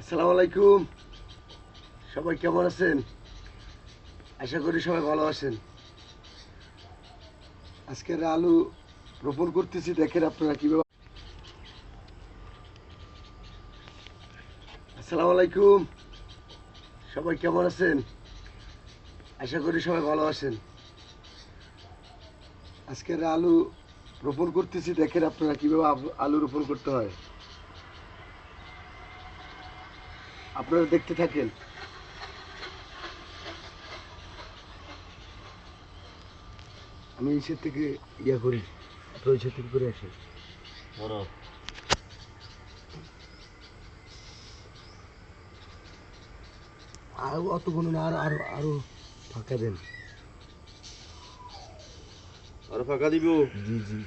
আসসালামু আলাইকুম। সবাই কেমন আছেন? আশা করি সবাই ভালো আছেন। আজকের আলু রোপণ করতেছি, দেখেন আপনারা কিভাবে। আসসালামু আলাইকুম। সবাই কেমন আছেন? আশা করি সবাই ভালো আছেন। আজকের আলু রোপণ করতেছি, দেখেন আপনারা কিভাবে আলু রোপণ করতে হয়। আপনারা দেখতে থাকেন। আমি ইসের থেকে ইয়া করি, আপনার ইসের থেকে করে আসি। আর অত কোনো না, আরো আরো ফাঁকা দেন। আরো ফাঁকা দিব। জি জি।